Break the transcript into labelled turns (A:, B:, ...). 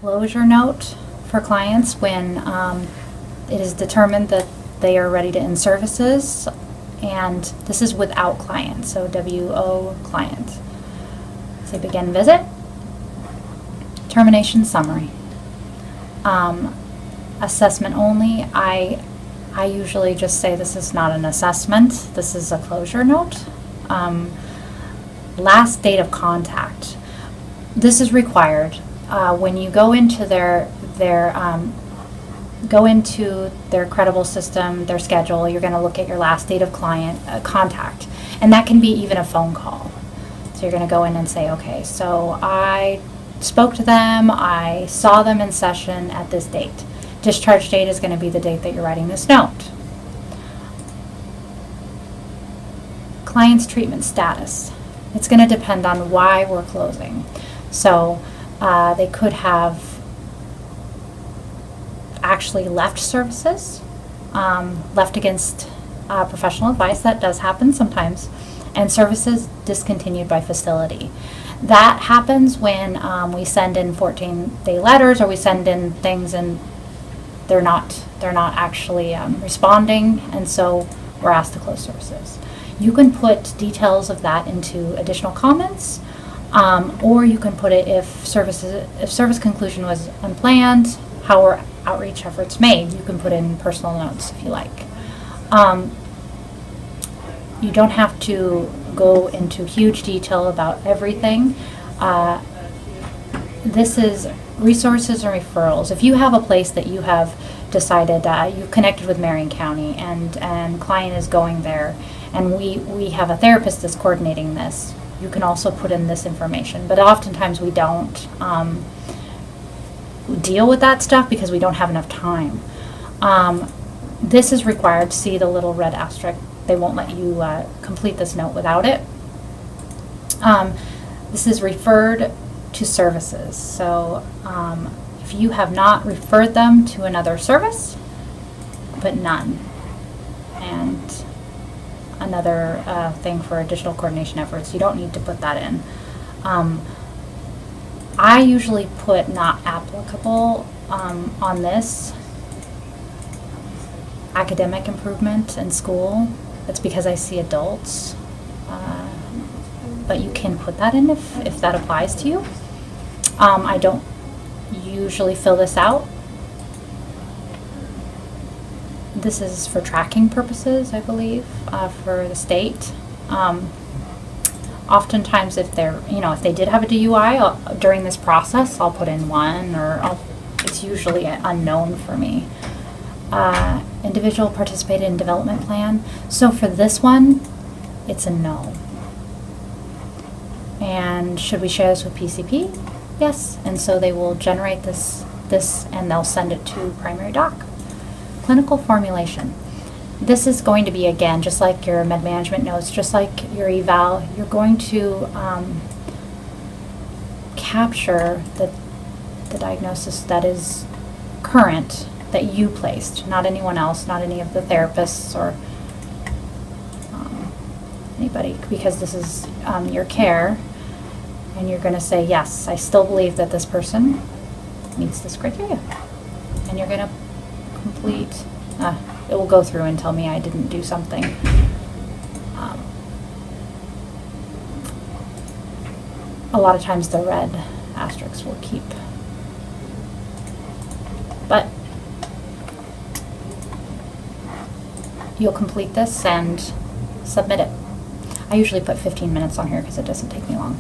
A: closure note for clients when it is determined that they are ready to end services, and this is without client, so WO client. Say begin visit, termination summary. Assessment only, I usually just say this is not an assessment, this is a closure note. Last date of contact. This is required. When you go into their credible system, their schedule, you're going to look at your last date of client contact, and that can be even a phone call. So you're going to go in and say, okay, so I spoke to them, I saw them in session at this date. Discharge date is going to be the date that you're writing this note. Client's treatment status. It's going to depend on why we're closing. So they could have actually left services, left against professional advice. That does happen sometimes. And services discontinued by facility. That happens when we send in 14-day letters, or we send in things and they're not actually responding, and so we're asked to close services. You can put details of that into additional comments, or you can put it if service conclusion was unplanned, how were outreach efforts made. You can put in personal notes if you like. You don't have to go into huge detail about everything. This is resources and referrals. If you have a place that you have decided you've connected with Marion County and client is going there, and we have a therapist that's coordinating this, you can also put in this information. But oftentimes we don't deal with that stuff because we don't have enough time. This is required. See the little red asterisk. They won't let you complete this note without it. This is referred to services. So if you have not referred them to another service, put none. And another thing for additional coordination efforts, you don't need to put that in. I usually put not applicable on this. Academic improvement in school. It's because I see adults. But you can put that in if that applies to you. I don't usually fill this out. This is for tracking purposes, I believe, for the state. Oftentimes, if they did have a DUI during this process, I'll put in one, or it's usually unknown for me. Individual participated in development plan. So for this one, it's a no. And should we share this with PCP? Yes. And so they will generate this and they'll send it to primary doc. Clinical formulation. This is going to be, again, just like your med management notes, just like your eval, you're going to capture the diagnosis that is current, that you placed, not anyone else, not any of the therapists or anybody, because this is your care, and you're going to say, yes, I still believe that this person meets this criteria. And you're going to complete, it will go through and tell me I didn't do something. A lot of times the red asterisks will keep. But you'll complete this and submit it. I usually put 15 minutes on here because it doesn't take me long.